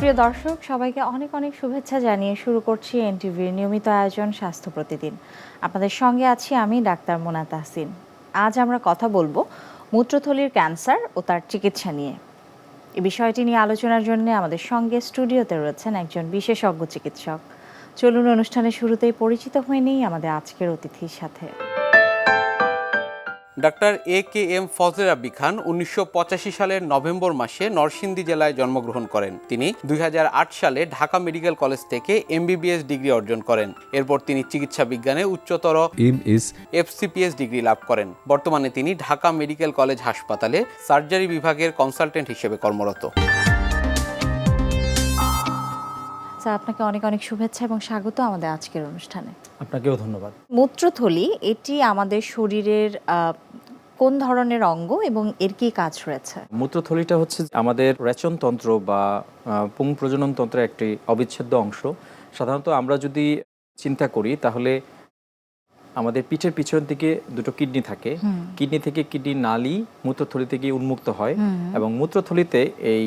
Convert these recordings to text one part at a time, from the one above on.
সুপ্রিয় দর্শক, সবাইকে অনেক অনেক শুভেচ্ছা জানিয়ে শুরু করছি এনটিভির নিয়মিত আয়োজন স্বাস্থ্য প্রতিদিন। আপনাদের সঙ্গে আছি আমি ডাক্তার মোনা তাহসিন। আজ আমরা কথা বলবো মূত্রথলির ক্যান্সার ও তার চিকিৎসা নিয়ে। এই বিষয়টি নিয়ে আলোচনার জন্য আমাদের সঙ্গে স্টুডিওতে রয়েছেন একজন বিশেষজ্ঞ চিকিৎসক। চলুন অনুষ্ঠানের শুরুতেই পরিচিত হয়ে নিই আমাদের আজকের অতিথির সাথে। Doctor A K M. ফজলে রাব্বী খান 1985 সালের নভেম্বর মাসে নরসিংদী জেলায় জন্মগ্রহণ করেন। তিনি 2008 সালে ঢাকা মেডিকেল কলেজ থেকে এমবিবিএস ডিগ্রি অর্জন করেন। এরপর তিনি চিকিৎসা বিজ্ঞানে উচ্চতর এমএস এফসিপিএস ডিগ্রি লাভ করেন। বর্তমানে তিনি ঢাকা মেডিকেল কলেজ হাসপাতালে সার্জারি বিভাগের কনসালটেন্ট হিসেবে কর্মরত। স্যার, আপনাকে অনেক অনেক শুভেচ্ছা এবং স্বাগত আমাদের আজকের অনুষ্ঠানে। আপনাকেও ধন্যবাদ। মূত্রথলি এটি আমাদের শরীরের কোন ধরনের অঙ্গ এবং এর কি কাজ রয়েছে? মূত্রথলিটা হচ্ছে আমাদের রেচনতন্ত্র বা পুংপ্রজনন তন্ত্রের একটি অবিচ্ছেদ্য অংশ। সাধারণত আমরা যদি চিন্তা করি তাহলে আমাদের পিঠের পিছনের দিকে দুটো কিডনি থাকে। কিডনি থেকে কিডনি নালী মূত্রথলি থেকে উন্মুক্ত হয় এবং মূত্রথলিতে এই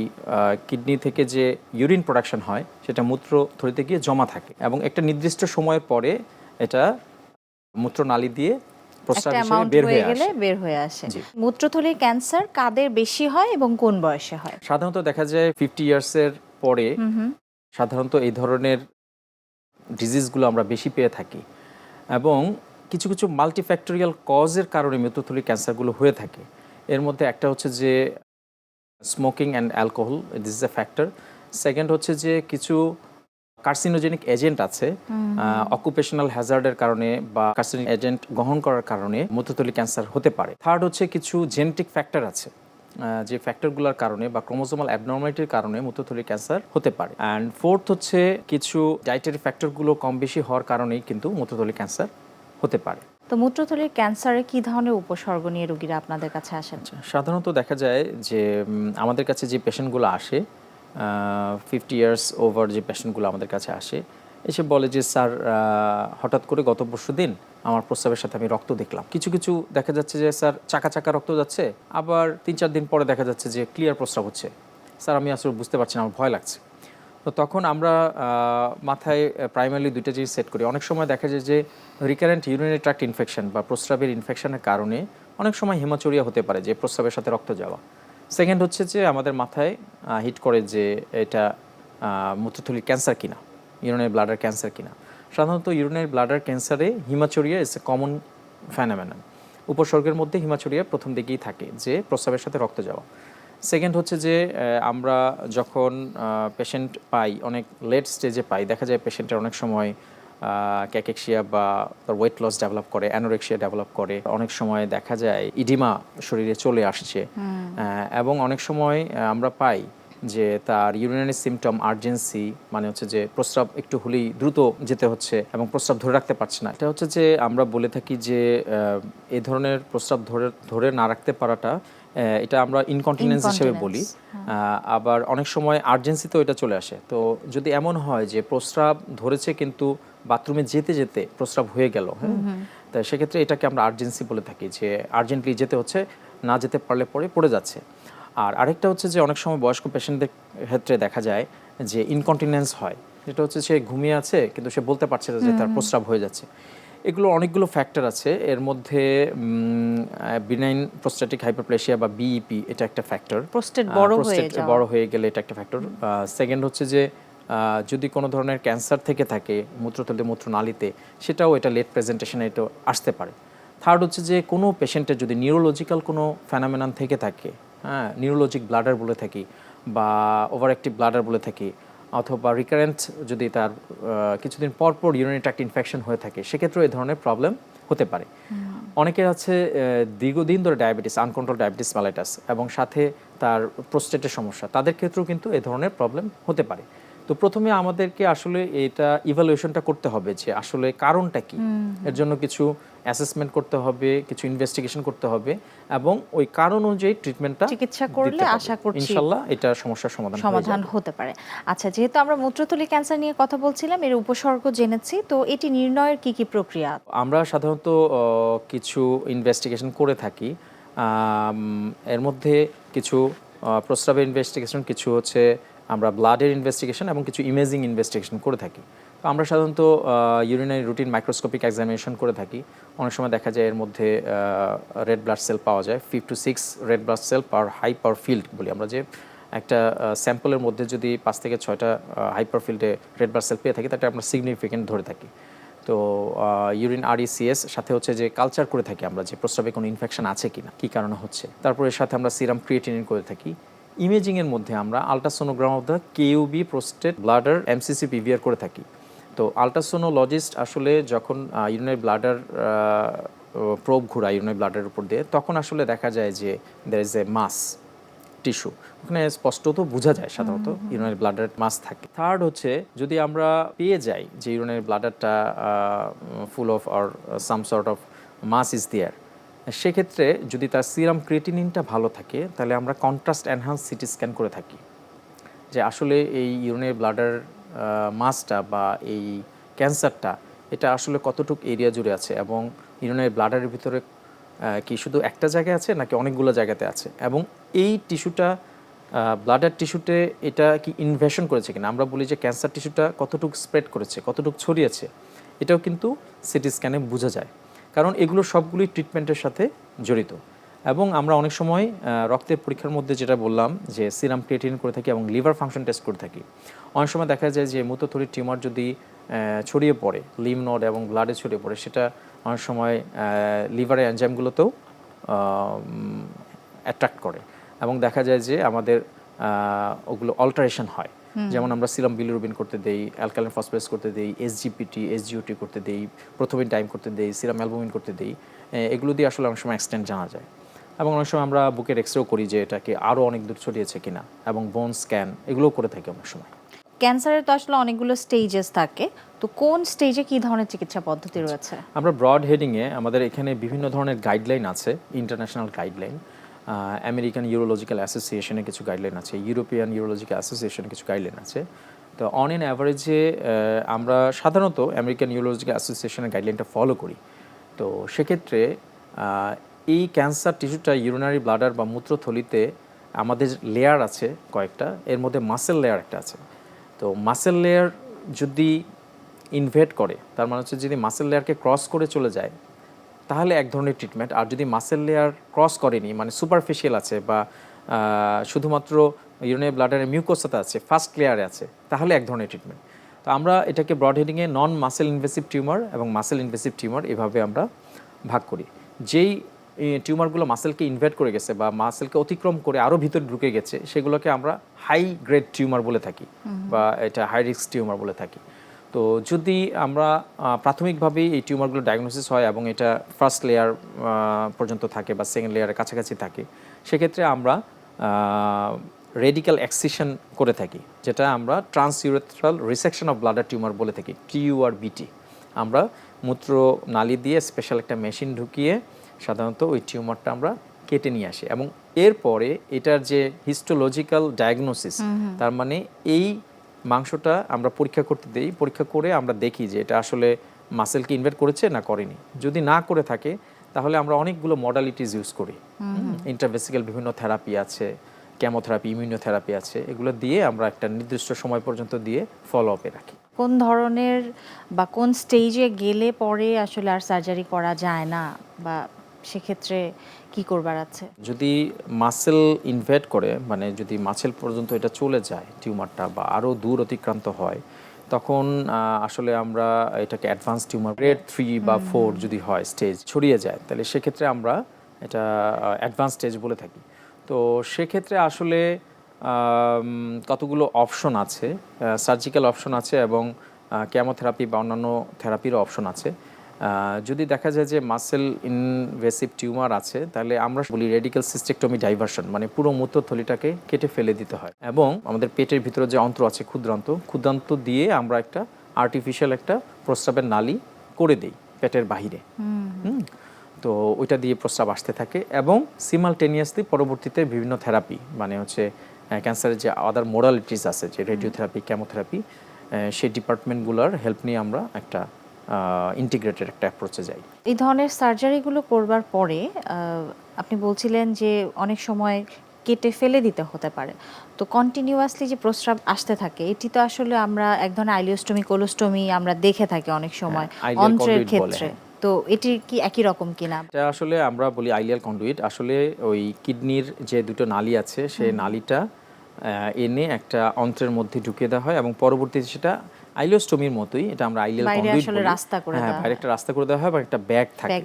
কিডনি থেকে যে ইউরিন প্রোডাকশন হয় সেটা মূত্রথলিতে গিয়ে জমা থাকে এবং একটা নির্দিষ্ট সময়ের পরে এটা মূত্রনালী দিয়ে প্রস্রাব হিসেবে বের হয়ে আসে। মূত্রথলির ক্যান্সার কাদের বেশি হয় এবং কোন বয়সে হয়? সাধারণত দেখা যায় 50 ইয়ার্সের পরে সাধারণত এই ধরনের ডিজিজগুলো আমরা বেশি পেয়ে থাকি এবং কিছু কিছু মাল্টিফ্যাক্টোরিয়াল কজের কারণে মূত্রথলির ক্যান্সারগুলো হয়ে থাকে। এর মধ্যে একটা হচ্ছে যে smoking and alcohol, this is a factor. Second হচ্ছে যে কিছু কার্সিনোজেনিক এজেন্ট আছে, অকুপেশনাল হ্যাজার্ডের কারণে বা কার্সিনোজেনিক এজেন্ট গ্রহণ করার কারণে মূত্রথলি ক্যান্সার হতে পারে। থার্ড হচ্ছে কিছু জেনেটিক ফ্যাক্টর আছে, যে ফ্যাক্টরগুলোর কারণে বা ক্রোমোসোমাল অ্যাবনর্মালিটির কারণে মূত্রথলি ক্যান্সার হতে পারে। অ্যান্ড ফোর্থ হচ্ছে কিছু ডায়েটারি ফ্যাক্টরগুলো কম বেশি হওয়ার কারণেই কিন্তু মূত্রথলি ক্যান্সার হতে পারে। তো মূত্রথলির ক্যান্সারে কি ধরনের উপসর্গ নিয়ে রোগীরা আপনাদের কাছে আসেন? সাধারণত দেখা যায় যে আমাদের কাছে যে পেশেন্টগুলো আসে 50 ইয়ার্স ওভার যে পেশেন্টগুলো আমাদের কাছে আসে এসে বলে যে স্যার হঠাৎ করে গত পরশুদিন আমার প্রস্রাবের সাথে আমি রক্ত দেখলাম। কিছু কিছু দেখা যাচ্ছে যে স্যার চাকা চাকা রক্ত যাচ্ছে, আবার 3-4 দিন পরে দেখা যাচ্ছে যে ক্লিয়ার প্রস্রাব হচ্ছে। স্যার আমি আসলে বুঝতে পারছি না, আমার ভয় লাগছে। তো তখন আমরা মাথায় প্রাইমারিলি দুইটা জিনিস সেট করি। অনেক সময় দেখা যায় যে রিকারেন্ট ইউরিনারি ট্র্যাক্ট ইনফেকশন বা প্রস্রাবের ইনফেকশনের কারণে অনেক সময় হেমাচুরিয়া হতে পারে, যে প্রস্রাবের সাথে রক্ত যাওয়া। সেকেন্ড হচ্ছে যে আমাদের মাথায় হিট করে যে এটা মূত্রথলির ক্যান্সার কিনা, ইউরিনারি ব্লাডার ক্যান্সার কিনা। সাধারণত ইউরিনারি ব্লাডার ক্যান্সারে hematuria is a common phenomenon. উপসর্গের মধ্যে হিমাচুরিয়া প্রথম দিকেই থাকে, যে প্রস্রাবের সাথে রক্ত যাওয়া। সেকেন্ড হচ্ছে যে আমরা যখন পেশেন্ট পাই, অনেক লেট স্টেজে পাই, দেখা যায় পেশেন্টের অনেক সময় ক্যাকেক্সিয়া বা তার ওয়েট লস ডেভেলপ করে, অ্যানোরেক্সিয়া ডেভেলপ করে, অনেক সময় দেখা যায় ইডিমা শরীরে চলে আসছে এবং অনেক সময় আমরা পাই যে তার ইউরিনারি সিমটম আর্জেন্সি, মানে হচ্ছে যে প্রস্রাব একটু হলেই দ্রুত যেতে হচ্ছে এবং প্রস্রাব ধরে রাখতে পারছে না। এটা হচ্ছে যে আমরা বলে থাকি যে এই ধরনের প্রস্রাব ধরে না রাখতে পারাটা এটা আমরা ইনকন্টিনেন্স হিসেবে বলি। আবার অনেক সময় আর্জেন্সিতেও এটা চলে আসে। তো যদি এমন হয় যে প্রস্রাব ধরেছে কিন্তু বাথরুমে যেতে যেতে প্রস্রাব হয়ে গেল, তাই সেক্ষেত্রে এটাকে আমরা আর্জেন্সি বলে থাকি, যে আর্জেন্টলি যেতে হচ্ছে, না যেতে পারলে পরে পড়ে যাচ্ছে। আর আরেকটা হচ্ছে যে অনেক সময় বয়স্ক পেশেন্টদের ক্ষেত্রে দেখা যায় যে ইনকন্টিনেন্স হয়, যেটা হচ্ছে সে ঘুমিয়ে আছে কিন্তু সে বলতে পারছে না যে তার প্রস্রাব হয়ে যাচ্ছে। এগুলো অনেকগুলো ফ্যাক্টর আছে। এর মধ্যে বিনাইন প্রোস্ট্যাটিক হাইপারপ্লেসিয়া বা বিইপি এটা একটা ফ্যাক্টর, প্রোস্টেট বড় হয়ে গেলে এটা একটা ফ্যাক্টর। সেকেন্ড হচ্ছে যে যদি কোনো ধরনের ক্যান্সার থেকে থাকে মূত্রথলিতে, মূত্রনালীতে, সেটাও এটা লেট প্রেজেন্টেশনে এটা আসতে পারে। থার্ড হচ্ছে যে কোনো পেশেন্টের যদি নিউরোলজিক্যাল কোনো ফেনোমেনন থেকে থাকে, নিউরোলজিক ব্লাডার বলে থাকি বা ওভার অ্যাক্টিভ ব্লাডার বলে থাকি, অথবা রিকারেন্ট যদি তার কিছুদিন পর পর ইউরিনারি ট্র্যাক্ট ইনফেকশন হয়ে থাকে, সেক্ষেত্রেও এই ধরনের প্রবলেম হতে পারে। অনেকের আছে দীর্ঘদিন ধরে ডায়াবেটিস, আনকন্ট্রোল ডায়াবেটিস মেলাইটাস এবং সাথে তার প্রোস্টেটের সমস্যা, তাদের ক্ষেত্রেও কিন্তু এই ধরনের প্রবলেম হতে পারে। তো প্রথমে আমাদেরকে আসলে এটা ইভ্যালুয়েশনটা করতে হবে যে আসলে কারণটা কি। এর জন্য কিছু অ্যাসেসমেন্ট করতে হবে, কিছু ইনভেস্টিগেশন করতে হবে এবং ওই কারণ অনুযায়ী ট্রিটমেন্টটা চিকিৎসা করলে আশা করছি ইনশাআল্লাহ এটা সমস্যার সমাধান হতে পারে। আচ্ছা, যেহেতু আমরা মূত্রথলি ক্যান্সার নিয়ে কথা বলছিলাম, এর উপসর্গ জেনেছি, তো এটি নির্ণয়ের কি প্রক্রিয়া? আমরা সাধারণত কিছু ইনভেস্টিগেশন করে থাকি। এর মধ্যে কিছু প্রস্রাবের ইনভেস্টিগেশন, কিছু হচ্ছে আমরা ব্লাডের ইনভেস্টিগেশন এবং কিছু ইমেজিং ইনভেস্টিগেশন করে থাকি। তো আমরা সাধারণত ইউরিনারি রুটিন মাইক্রোস্কোপিক এক্সামিনেশন করে থাকি। অনেক সময় দেখা যায় এর মধ্যে রেড ব্লাড সেল পাওয়া যায়, 5 to 6 red blood cell per high power field বলি আমরা, যে একটা স্যাম্পলের মধ্যে যদি 5 থেকে 6টা হাই পাওয়ার ফিল্ডে রেড ব্লাড সেল পেয়ে থাকি, তাটা আমরা সিগনিফিকেন্ট ধরে থাকি। তো ইউরিন RECS সাথে হচ্ছে যে কালচার করে থাকি আমরা, যে প্রস্রাবে কোনো ইনফেকশন আছে কিনা, কী কারণে হচ্ছে। তারপরে এর সাথে আমরা সিরাম ক্রিয়েটিনিন করে থাকি। ইমেজিংয়ের মধ্যে আমরা ultrasonogram of the KUB prostate bladder MCC PVR করে থাকি। তো আলট্রাসোনোলজিস্ট আসলে যখন ইউরিনারি ব্লাডার প্রোব ঘোরায় ইউরিনারি ব্লাডারের উপর দিয়ে, তখন আসলে দেখা যায় যে there is a mass tissue, ওখানে স্পষ্টত বোঝা যায় সাধারণত ইউরিনারি ব্লাডার মাস থাকে। থার্ড হচ্ছে যদি আমরা পেয়ে যাই যে ইউরিনারি ব্লাডারটা full of or some sort of mass is there, সেক্ষেত্রে যদি তার সিরাম ক্রিয়েটিনিনটা ভালো থাকে, তাহলে আমরা কন্ট্রাস্ট এনহান্স সিটি স্ক্যান করে থাকি যে আসলে এই ইউরিনারি ব্লাডার মাসটা বা এই ক্যান্সারটা এটা আসলে কতটুকু এরিয়া জুড়ে আছে, এবং ইউরিনারি ব্লাডারের ভিতরে কি শুধু একটা জায়গায় আছে নাকি অনেকগুলো জায়গাতে আছে, এবং এই টিস্যুটা ব্লাডার টিস্যুতে এটা কি ইনভেশন করেছে কিনা। আমরা বলি যে ক্যান্সার টিস্যুটা কতটুকু স্প্রেড করেছে, কতটুকু ছড়িয়েছে, এটাও কিন্তু সিটি স্ক্যানে বোঝা যায়, কারণ এগুলো সবগুলোই ট্রিটমেন্টের সাথে জড়িত। এবং আমরা অনেক সময় রক্তের পরীক্ষার মধ্যে যেটা বললাম যে সিরাম ক্রিয়েটিনিন করে থাকি এবং লিভার ফাংশন টেস্ট করে থাকি। অনেক সময় দেখা যায় যে মূত্রথলির টিউমার যদি ছড়িয়ে পড়ে, লিম্ফ নোড এবং ব্লাডে ছড়িয়ে পড়ে, সেটা অনেক সময় লিভারের এনজাইমগুলোতেও অ্যাট্রাক্ট করে, এবং দেখা যায় যে আমাদের ওগুলো অল্টারেশন হয়। যেমন আমরা সিরাম বিলিরুবিন করতে দেই, অ্যালকালাইন ফসফেট করতে দেই, SGPT SGOT করতে দেই, প্রোথোবিন টাইম করতে দেই, সিরাম অ্যালবুমিন করতে দেই। এগুলো দিয়ে আসলে অনেক সময় এক্সটেন্ট জানা যায়। এবং অনেক সময় আমরা বুকের এক্সরেও করি যে এটাকে আরও অনেক দূর ছড়িয়েছে কিনা, এবং বোন স্ক্যান এগুলোও করে থাকি অনেক সময়। ক্যান্সারের তো আসলে অনেকগুলো স্টেজেস থাকে, তো কোন স্টেজে কি ধরনের চিকিৎসা পদ্ধতি রয়েছে? আমরা ব্রড হেডিংয়ে আমাদের এখানে বিভিন্ন ধরনের গাইডলাইন আছে, ইন্টারন্যাশনাল গাইডলাইন, আমেরিকান ইউরোলজিক্যাল অ্যাসোসিয়েশনের কিছু গাইডলাইন আছে, ইউরোপিয়ান ইউরোলজিক্যাল অ্যাসোসিয়েশনের কিছু গাইডলাইন আছে। তো অন এন অ্যাভারেজে আমরা সাধারণত আমেরিকান ইউরোলজিক্যাল অ্যাসোসিয়েশনের গাইডলাইনটা ফলো করি। তো সেক্ষেত্রে এই ক্যান্সার টিস্যুটা ইউরিনারি ব্লাডার বা মূত্রথলিতে আমাদের লেয়ার আছে কয়েকটা, এর মধ্যে মাসেল লেয়ার একটা আছে। তো মাসেল লেয়ার যদি ইনভেট করে, তার মানে হচ্ছে যদি মাসেল লেয়ারকে ক্রস করে চলে যায়, তাহলে এক ধরনের ট্রিটমেন্ট। আর যদি মাসেল লেয়ার ক্রস করেনি, মানে সুপারফিশিয়াল আছে বা শুধুমাত্র ইউরিনারি ব্লাডারের মিউকোসাতে আছে, ফার্স্ট লেয়ারে আছে, তাহলে এক ধরনের ট্রিটমেন্ট। তো আমরা এটাকে ব্রড হেডিংয়ে নন মাসেল ইনভেসিভ টিউমার এবং মাসেল ইনভেসিভ টিউমার এভাবে আমরা ভাগ করি। যেই টিউমারগুলো মাসেলকে ইনভেট করে গেছে বা মাসেলকে অতিক্রম করে আরও ভিতরে ঢুকে গেছে, সেগুলোকে আমরা হাই গ্রেড টিউমার বলে থাকি বা এটা হাই রিস্ক টিউমার বলে থাকি। তো যদি আমরা প্রাথমিকভাবেই এই টিউমারগুলো ডায়াগনোসিস হয় এবং এটা ফার্স্ট লেয়ার পর্যন্ত থাকে বা সেকেন্ড লেয়ারের কাছাকাছি থাকে, সেক্ষেত্রে আমরা রেডিক্যাল এক্সিশন করে থাকি, যেটা আমরা transurethral resection of bladder tumour বলে থাকি, TURBT। আমরা মূত্র নালী দিয়ে স্পেশাল একটা মেশিন ঢুকিয়ে সাধারণত ওই টিউমারটা আমরা কেটে নিয়ে আসি, এবং এরপরে এটার যে হিস্টোলজিক্যাল ডায়াগনোসিস, তার মানে এই মাংসটা আমরা পরীক্ষা করতে দেই, পরীক্ষা করে আমরা দেখি যে এটা আসলে মাসেলকে ইনভেট করেছে না করেনি। যদি না করে থাকে, তাহলে আমরা অনেকগুলো মডালিটিস ইউজ করি। ইন্টারভেসিক্যাল বিভিন্ন থেরাপি আছে, কেমোথেরাপি, ইমিউনোথেরাপি আছে, এগুলো দিয়ে আমরা একটা নির্দিষ্ট সময় পর্যন্ত দিয়ে ফলো আপে রাখি। কোন ধরনের বা কোন স্টেজে গেলে পরে আসলে আর সার্জারি করা যায় না, বা সেক্ষেত্রে কি করবার আছে? যদি মাসেল ইনভেট করে, মানে যদি মাসেল পর্যন্ত এটা চলে যায় টিউমারটা বা আরও দূর অতিক্রান্ত হয়, তখন আসলে আমরা এটাকে অ্যাডভান্স টিউমার গ্রেড 3 বা 4 যদি হয়, স্টেজ ছড়িয়ে যায়, তাহলে সেক্ষেত্রে আমরা এটা অ্যাডভান্স স্টেজ বলে থাকি। তো সেক্ষেত্রে আসলে কতগুলো অপশন আছে, সার্জিক্যাল অপশন আছে এবং কেমোথেরাপি বা অন্যান্য থেরাপিরও অপশন আছে। যদি দেখা যায় যে মাসেল ইনভেসিভ টিউমার আছে, তাহলে আমরা বলি রেডিক্যাল সিস্টেক্টমি ডাইভার্সন, মানে পুরো মূত্রথলিটাকে কেটে ফেলে দিতে হয়, এবং আমাদের পেটের ভিতরে যে অন্ত্র আছে, ক্ষুদ্রান্ত দিয়ে আমরা একটা আর্টিফিশিয়াল একটা প্রস্রাবের নালী করে দিই পেটের বাহিরে। তো ওইটা দিয়ে প্রস্রাব আসতে থাকে, এবং সিমালটেনিয়াসলি পরবর্তীতে বিভিন্ন থেরাপি, মানে হচ্ছে ক্যান্সারের যে আদার মোডালিটিস আছে, যে রেডিওথেরাপি, কেমোথেরাপি, সেই ডিপার্টমেন্টগুলোর হেল্প নিয়ে আমরা একটা ইন্টিগ্রেটেড একটা অ্যাপ্রোচে যাই। এই ধরনের সার্জারিগুলো করবার পরে আপনি বলছিলেন যে অনেক সময় কেটে ফেলে দিতে হতে পারে। তো কন্টিনিউয়াসলি যে প্রস্রাব আসতে থাকে এটি তো আসলে আমরা এক ধরনের আইলিওস্টমি কোলোস্টমি আমরা দেখে থাকি অনেক সময় আইলিয়াল অন্ত্রের কন্ডুইট বলে, ক্ষেত্রে। হ্যাঁ। তো এটি কি একই রকম কিনা? এটা আসলে আমরা বলি আইলিয়াল কন্ডুইট, আসলে ওই কিডনির যে দুটো নালী আছে সেই নালীটা এনে একটা অন্ত্রের মধ্যে ঢুকিয়ে দেওয়া হয় এবং পরবর্তীতে সেটা আইলিওস্টমির মতোই, এটা আমরা আইলিয়াল বাইরে কন্ডুইট আসলে বলি। রাস্তা করে হ্যাঁ, দেওয়া বাইরে একটা রাস্তা করে দেওয়া হয় বা একটা ব্যাগ থাকে, ব্যাগ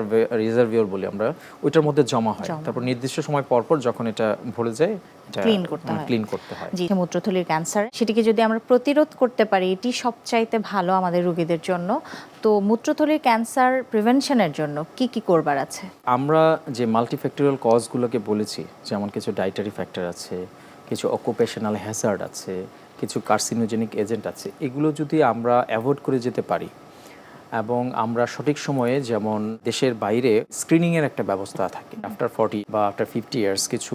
দেওয়া। রিজার্ভিয়র বলি আমরা, ওইটার মধ্যে জমা হয়। তারপর নির্দিষ্ট সময় পর পর যখন এটা ভরে যায় এটা ক্লিন করতে হয়। ক্লিন করতে হয়। জি, মূত্রথলির ক্যান্সার সেটিকে যদি আমরা প্রতিরোধ করতে পারি এটি সবচাইতে ভালো আমাদের রোগীদের জন্য। তো মূত্রথলির ক্যান্সার প্রিভেনশনের জন্য কি কি করবার আছে? আমরা যে মাল্টিফ্যাক্টরিয়াল কজগুলোকে বলেছি, যেমন কিছু ডায়েটারি ফ্যাক্টর আছে, কিছু অকুপেশনাল হ্যাজার্ড আছে, কিছু কার্সিনোজেনিক এজেন্ট আছে, এগুলো যদি আমরা অ্যাভয়েড করে যেতে পারি এবং আমরা সঠিক সময়ে, যেমন দেশের বাইরে স্ক্রিনিংয়ের একটা ব্যবস্থা থাকে, আফটার 40 বা আফটার 50 ইয়ার্স কিছু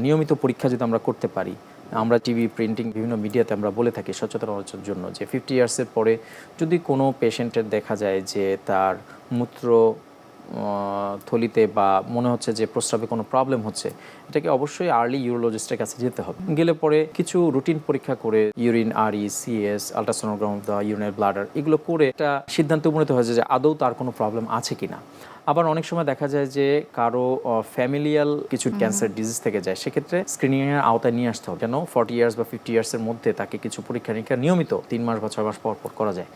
নিয়মিত পরীক্ষা যদি আমরা করতে পারি, আমরা টিভি, প্রিন্টিং, বিভিন্ন মিডিয়াতে আমরা বলে থাকি সচেতনতার জন্য যে 50 ইয়ার্সের পরে যদি কোনো পেশেন্টের দেখা যায় যে তার মূত্র থলিতে বা মনে হচ্ছে যে প্রস্রাবে কোনো প্রবলেম হচ্ছে, এটাকে অবশ্যই আর্লি ইউরোলজিস্টের কাছে যেতে হবে। গেলে পরে কিছু রুটিন পরীক্ষা করে urine, RE, CS, ultrasonogram of the urinary bladder, এগুলো করে একটা সিদ্ধান্ত উপনীত হয়েছে যে আদৌ তার কোনো প্রবলেম আছে কিনা। আবার অনেক সময় দেখা যায় যে কারো ফ্যামিলিয়াল কিছু ক্যান্সার ডিজিজ থেকে যায়, সেক্ষেত্রে স্ক্রিনিংয়ের আওতায় নিয়ে আসতে হবে, যেন 40 ইয়ার্স বা 50 ইয়ার্সের মধ্যে তাকে কিছু পরীক্ষা নিরীক্ষা নিয়মিত 3 মাস বা 6 মাস পর পর করা যায়।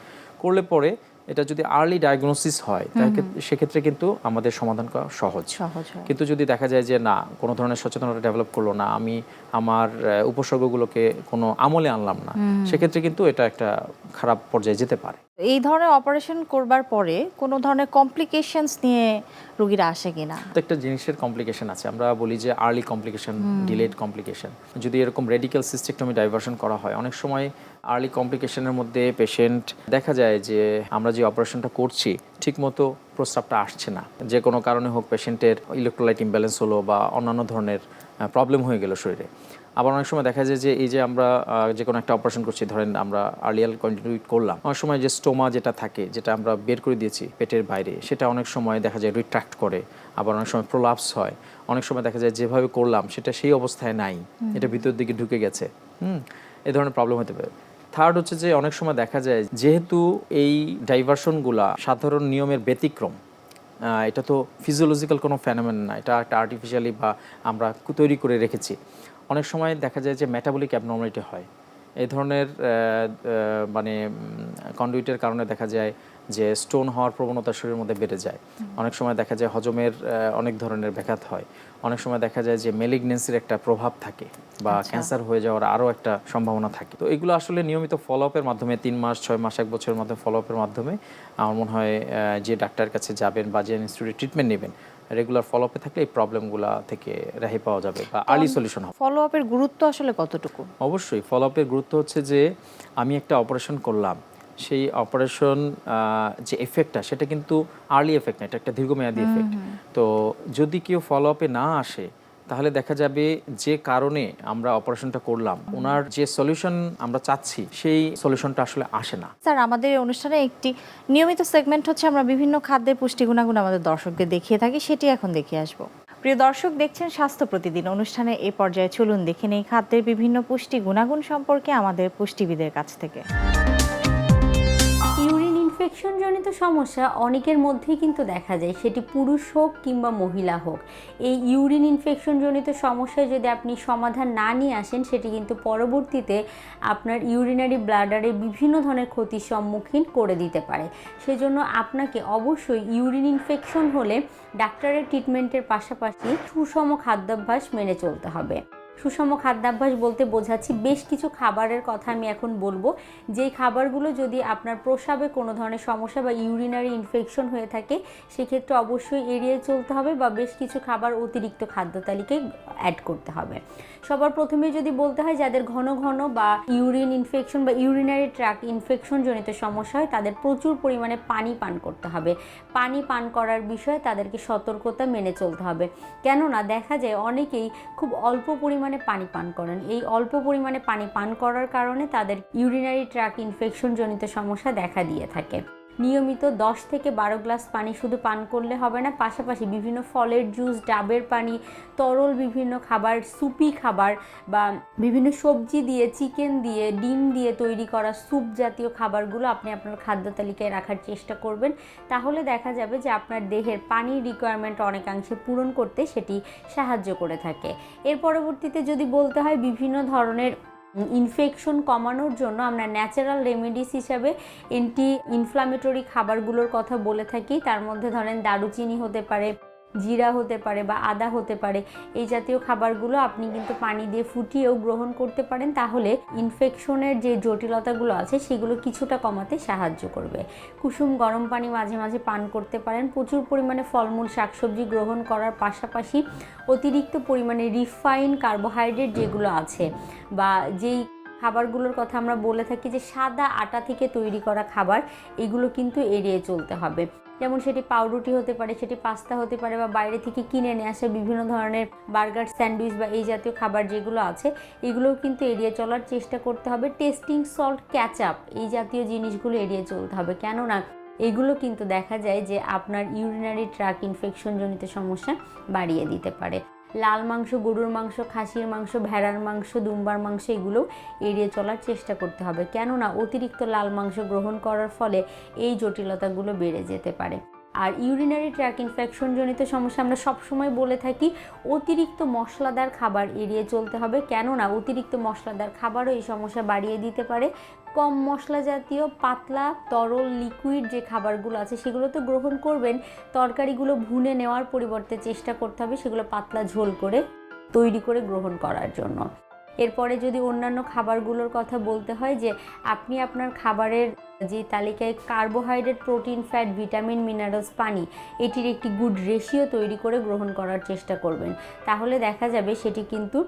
করলে পরে এটা যদি আর্লি ডায়াগনোসিস হয় তাহলে সেক্ষেত্রে কিন্তু আমাদের সমাধান করা সহজ হয়। কিন্তু যদি দেখা যায় যে না, কোনো ধরনের সচেতনতা ডেভেলপ করলো না, আমি আমার উপসর্গগুলোকে কোনো আমলে আনলাম না, সেক্ষেত্রে কিন্তু এটা একটা খারাপ পর্যায়ে যেতে পারে। এই ধরনের অপারেশন করবার পরে কোনো ধরনের কমপ্লিকেশনস নিয়ে রোগীরা আসে কিনা? প্রত্যেকটা জিনিসের কমপ্লিকেশন আছে, আমরা বলি যে আর্লি কমপ্লিকেশন, ডিলেড কমপ্লিকেশন। যদি এরকম রেডিক্যাল সিস্টেক্টমি ডাইভার্সন করা হয়, অনেক সময় আর্লি কমপ্লিকেশনের মধ্যে পেশেন্ট দেখা যায় যে আমরা যে অপারেশনটা করছি ঠিকমতো প্রস্রাবটা আসছে না, যে কোনো কারণে হোক, পেশেন্টের ইলেকট্রোলাইট ইমব্যালেন্স হলো বা অন্যান্য ধরনের প্রবলেম হয়ে গেল শরীরে। আবার অনেক সময় দেখা যায় যে এই যে আমরা যে কোনো একটা অপারেশন করছি, ধরেন আমরা আর্লিয়াল কন্টিনিউট করলাম, অনেক সময় যে স্টোমা যেটা থাকে, যেটা আমরা বের করে দিয়েছি পেটের বাইরে, সেটা অনেক সময় দেখা যায় রিট্রাক্ট করে, আবার অনেক সময় প্রোলাপস হয়, অনেক সময় দেখা যায় যেভাবে করলাম সেটা সেই অবস্থায় নাই, এটা ভিতর দিকে ঢুকে গেছে। এই ধরনের প্রবলেম হতে পারে। থার্ড হচ্ছে যে অনেক সময় দেখা যায় যেহেতু এই ডাইভারশনগুলা সাধারণ নিয়মের ব্যতিক্রম, এটা তো ফিজিওলজিক্যাল কোনো ফেনোমেন না, এটা একটা আর্টিফিশিয়ালি বা আমরা তৈরি করে রেখেছি। অনেক সময় দেখা যায় যে মেটাবলিক অ্যাবনর্মালিটি হয়, এই ধরনের মানে কন্ডুইটের কারণে দেখা যায় যে স্টোন হওয়ার প্রবণতা শরীরের মধ্যে বেড়ে যায়। অনেক সময় দেখা যায় হজমের অনেক ধরনের ব্যাঘাত হয়, অনেক সময় দেখা যায় যে মেলিগনেন্সির একটা প্রভাব থাকে বা ক্যান্সার হয়ে যাওয়ার আরও একটা সম্ভাবনা থাকে। তো এগুলো আসলে নিয়মিত ফলো আপের মাধ্যমে 3 মাস, 6 মাস, 1 বছরের মাধ্যমে ফলো আপের মাধ্যমে আমার মনে হয় যে ডাক্তারের কাছে যাবেন বা যে ইনস্টিটিউটে ট্রিটমেন্ট নেবেন, রেগুলার ফলো আপে থাকলে এই প্রবলেমগুলো থেকে রেহাই পাওয়া যাবে বা আর্লি সলিউশন হবে। ফলো আপের গুরুত্ব আসলে কতটুকু? অবশ্যই ফলো আপের গুরুত্ব হচ্ছে যে আমি একটা অপারেশন করলাম, সেই অপারেশন যে এফেক্টটা সেটা কিন্তু আর্লি এফেক্ট না, এটা একটা দীর্ঘমেয়াদী এফেক্ট। তো যদি কেউ ফলো আপে না আসে তাহলে দেখা যাবে যে কারণে আমরা অপারেশনটা করলাম ওনার যে সলিউশন আমরা চাচ্ছি সেই সলিউশনটা আসলে আসে না। স্যার, আমাদের এই অনুষ্ঠানে একটি নিয়মিত সেগমেন্ট হচ্ছে আমরা বিভিন্ন খাদ্যের পুষ্টি গুণাগুণ আমাদের দর্শকদের দেখিয়ে থাকি, সেটি এখন দেখিয়ে আসবো। প্রিয় দর্শক, দেখছেন স্বাস্থ্য প্রতিদিন অনুষ্ঠানে এই পর্যায়ে চলুন দেখে নেই খাদ্যের বিভিন্ন পুষ্টি গুণাগুণ সম্পর্কে আমাদের পুষ্টিবিদের কাছ থেকে। ইউরিন ইনফেকশন জনিত সমস্যা অনেকের মধ্যেই কিন্তু দেখা যায়, সেটি পুরুষ হোক কিংবা মহিলা হোক। এই ইউরিন ইনফেকশন জনিত সমস্যায় যদি আপনি সমাধান না নিয়ে আসেন, সেটি কিন্তু পরবর্তীতে আপনার ইউরিনারি ব্লাডারে বিভিন্ন ধরনের ক্ষতির সম্মুখীন করে দিতে পারে। সেজন্য আপনাকে অবশ্যই ইউরিন ইনফেকশন হলে ডাক্তারের ট্রিটমেন্টের পাশাপাশি সুষম খাদ্যাভ্যাস মেনে চলতে হবে। সুষম খাদ্যাভ্যাস বলতে বোঝাচ্ছি বেশ কিছু খাবারের কথা আমি এখন বলবো, যেই খাবারগুলো যদি আপনার প্রস্রাবে কোনো ধরনের সমস্যা বা ইউরিনারি ইনফেকশন হয়ে থাকে সেক্ষেত্রে অবশ্যই এড়িয়ে চলতে হবে বা বেশ কিছু খাবার অতিরিক্ত খাদ্য তালিকায় অ্যাড করতে হবে। সবার প্রথমে যদি বলতে হয় যাদের ঘন ঘন বা ইউরিন ইনফেকশন বা ইউরিনারি ট্র্যাক্ট ইনফেকশন জনিত সমস্যা হয় তাদের প্রচুর পরিমাণে পানি পান করতে হবে। পানি পান করার বিষয়ে তাদেরকে সতর্কতা মেনে চলতে হবে, কেননা দেখা যায় অনেকেই খুব অল্প পরিমাণে পানি পান করেন। এই অল্প পরিমাণে পানি পান করার কারণে তাদের ইউরিনারি ট্র্যাক্ট ইনফেকশন জনিত সমস্যা দেখা দিয়ে থাকে। নিয়মিত 10 থেকে 12 গ্লাস পানি শুধু পান করলে হবে না, পাশাপাশি বিভিন্ন ফলের জুস, ডাবের পানি, তরল বিভিন্ন খাবার, সুপি খাবার বা বিভিন্ন সবজি দিয়ে, চিকেন দিয়ে, ডিম দিয়ে তৈরি করা স্যুপ জাতীয় খাবারগুলো আপনি আপনার খাদ্য তালিকায় রাখার চেষ্টা করবেন। তাহলে দেখা যাবে যে আপনার দেহের পানির রিকোয়ারমেন্ট অনেকাংশে পূরণ করতে সেটি সাহায্য করে থাকে। এর পরবর্তীতে যদি বলতে হয়, বিভিন্ন ধরনের ইনফেকশন কমানোর জন্য আমরা ন্যাচারাল রেমেডিস হিসাবে অ্যান্টি ইনফ্লামেটরি খাবারগুলোর কথা বলে থাকি। তার মধ্যে ধরেন দারুচিনি হতে পারে, জিরা হতে পারে বা আদা হতে পারে। এই জাতীয় খাবারগুলো আপনি কিন্তু পানি দিয়ে ফুটিয়েও গ্রহণ করতে পারেন, তাহলে ইনফেকশনের যে জটিলতাগুলো আছে সেগুলো কিছুটা কমাতে সাহায্য করবে। কুসুম গরম পানি মাঝে মাঝে পান করতে পারেন। প্রচুর পরিমাণে ফলমূল, শাকসবজি গ্রহণ করার পাশাপাশি অতিরিক্ত পরিমাণে রিফাইন কার্বোহাইড্রেট যেগুলো আছে বা যেই খাবারগুলোর কথা আমরা বলে থাকি যে সাদা আটা থেকে তৈরি করা খাবার, এগুলো কিন্তু এড়িয়ে চলতে হবে। যেমন সেটি পাউরুটি হতে পারে, সেটি পাস্তা হতে পারে বা বাইরে থেকে কিনে নিয়ে আসা বিভিন্ন ধরনের বার্গার, স্যান্ডউইচ বা এই জাতীয় খাবার যেগুলো আছে এগুলোও কিন্তু এড়িয়ে চলার চেষ্টা করতে হবে। টেস্টিং সল্ট, ক্যাচআপ এই জাতীয় জিনিসগুলো এড়িয়ে চলতে হবে, কেননা এগুলো কিন্তু দেখা যায় যে আপনার ইউরিনারি ট্র্যাক্ট ইনফেকশনজনিত সমস্যা বাড়িয়ে দিতে পারে। লাল মাংস, গরুর মাংস, খাসির মাংস, ভেড়ার মাংস, দুম্বার মাংস এগুলো এড়িয়ে চলার চেষ্টা করতে হবে, কেননা অতিরিক্ত লাল মাংস গ্রহণ করার ফলে এই জটিলতাগুলো বেড়ে যেতে পারে। আর ইউরিনারি ট্র্যাক্ট ইনফেকশনজনিত সমস্যা আমরা সবসময় বলে থাকি অতিরিক্ত মশলাদার খাবার এড়িয়ে চলতে হবে, কেননা অতিরিক্ত মশলাদার খাবারও এই সমস্যা বাড়িয়ে দিতে পারে। কম মশলা জাতীয় পাতলা তরল লিকুইড যে খাবারগুলো আছে সেগুলো তো গ্রহণ করবেন, তরকারিগুলো ভুনে নেওয়ার পরিবর্তে চেষ্টা করতে হবে সেগুলো পাতলা ঝোল করে তৈরি করে গ্রহণ করার জন্য। এরপরে যদি অন্যান্য খাবারগুলোর কথা বলতে হয়, যে আপনি আপনার খাবারের যে তালিকায় carbohydrate, protein, fat, vitamin, minerals, পানি এটির একটি গুড রেশিও তৈরি করে গ্রহণ করার চেষ্টা করবেন, তাহলে দেখা যাবে সেটি কিন্তু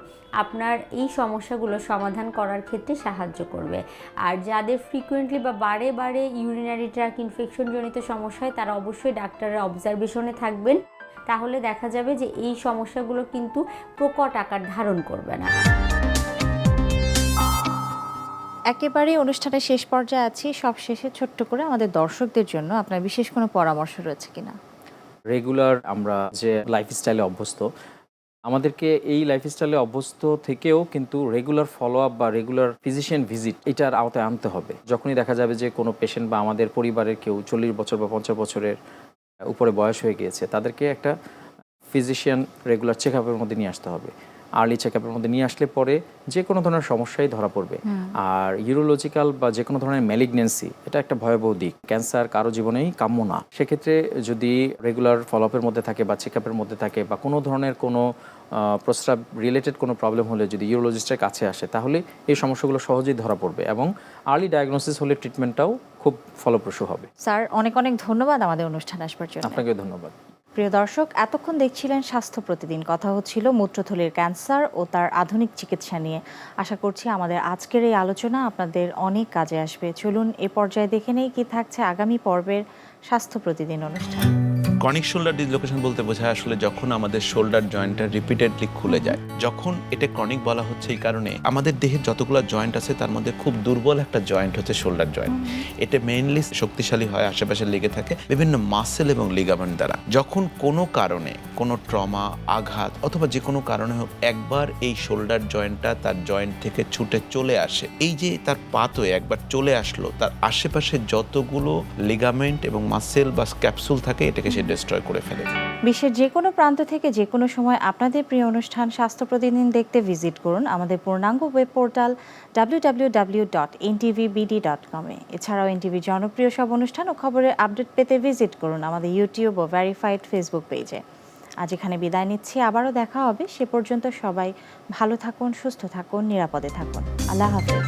আপনার এই সমস্যাগুলো সমাধান করার ক্ষেত্রে সাহায্য করবে। আর যাদের ফ্রিকুয়েন্টলি বা বারে বারে ইউরিনারি ট্র্যাক্ট ইনফেকশনজনিত সমস্যা হয় তারা অবশ্যই ডাক্তারের অবজারভেশনে থাকবেন, তাহলে দেখা যাবে যে এই সমস্যাগুলো কিন্তু প্রকট আকার ধারণ করবে না। একেবারেই অনুষ্ঠানের শেষ পর্যায়ে আছি, সব শেষে ছোট্ট করে আমাদের দর্শকদের জন্য আপনার বিশেষ কোনো পরামর্শ রয়েছে কিনা? রেগুলার আমরা যে লাইফস্টাইলে অভ্যস্ত, আমাদেরকে এই লাইফস্টাইলে অভ্যস্ত থেকেও কিন্তু রেগুলার ফলো আপ বা রেগুলার ফিজিশিয়ান ভিজিট এটার আওতায় আনতে হবে। যখনই দেখা যাবে যে কোনো পেশেন্ট বা আমাদের পরিবারের কেউ 40 বছর বা 50 বছরের উপরে বয়স হয়ে গিয়েছে, তাদেরকে একটা ফিজিশিয়ান রেগুলার চেক আপের মধ্যে নিয়ে আসতে হবে। আর্লি চেক আপের মধ্যে নিয়ে আসলে পরে যে কোনো ধরনের সমস্যাই ধরা পড়বে। আর ইউরোলজিক্যাল বা যে কোনো ধরনের ম্যালিগনেন্সি এটা একটা ভয়াবহ দিক, ক্যান্সার কারো জীবনেই কাম্য না। সেক্ষেত্রে যদি রেগুলার ফলো আপের মধ্যে থাকে বা চেক আপের মধ্যে থাকে বা কোনো ধরনের কোনো প্রস্রাব রিলেটেড কোনো প্রবলেম হলে যদি ইউরোলজিস্টের কাছে আসে, তাহলে এই সমস্যাগুলো সহজেই ধরা পড়বে এবং আর্লি ডায়াগনোসিস হলে ট্রিটমেন্টটাও খুব ফলপ্রসূ হবে। স্যার, অনেক অনেক ধন্যবাদ আমাদের অনুষ্ঠানে আসবার জন্য। আপনাকে ধন্যবাদ। প্রিয় দর্শক, এতক্ষণ দেখছিলেন স্বাস্থ্য প্রতিদিন। কথা হচ্ছিল মূত্রথলির ক্যান্সার ও তার আধুনিক চিকিৎসা নিয়ে। আশা করছি আমাদের আজকের এই আলোচনা আপনাদের অনেক কাজে আসবে। চলুন এ পর্যায়ে দেখে নেই কি থাকছে আগামী পর্বের স্বাস্থ্য প্রতিদিন অনুষ্ঠান। ক্রনিক শোল্ডার ডিসলোকেশন বলতে বোঝায় আসলে যখন আমাদের শোল্ডার জয়েন্টটা রিপিটেডলি খুলে যায়। যখন এটা ক্রনিক বলা হচ্ছে এই কারণে আমাদের দেহের যতগুলো জয়েন্ট আছে তার মধ্যে খুব দুর্বল একটা জয়েন্ট হচ্ছে শোল্ডার জয়েন্ট। এটা মেইনলি শক্তিশালী হয় আশেপাশে লেগে থাকে বিভিন্ন মাসেল এবং লিগামেন্ট দ্বারা। যখন কোনো কারণে কোনো ট্রমা, আঘাত অথবা যে কোনো কারণে হোক একবার এই শোল্ডার জয়েন্টটা তার জয়েন্ট থেকে ছুটে চলে আসে, এই যে তার পাতয়ে একবার চলে আসলো, তার আশেপাশে যতগুলো লিগামেন্ট এবং মাসেল বা ক্যাপসুল থাকে এটাকে সে ডিস্ট্রয় করে ফেলে। বিশ্বের যে কোনো প্রান্ত থেকে যে কোনো সময় আপনাদের প্রিয় অনুষ্ঠান স্বাস্থ্য প্রতিদিন দেখতে ভিজিট করুন আমাদের পূর্ণাঙ্গ ওয়েব পোর্টাল www.ntvbd.com এ। এছাড়াও এনটিভির জনপ্রিয় সব অনুষ্ঠান ও খবরের আপডেট পেতে ভিজিট করুন আমাদের ইউটিউব ও ভেরিফাইড ফেসবুক পেজে। আজ এখানে বিদায় নিচ্ছি, আবারও দেখা হবে। সে পর্যন্ত সবাই ভালো থাকুন, সুস্থ থাকুন, নিরাপদে থাকুন। আল্লাহ হাফেজ।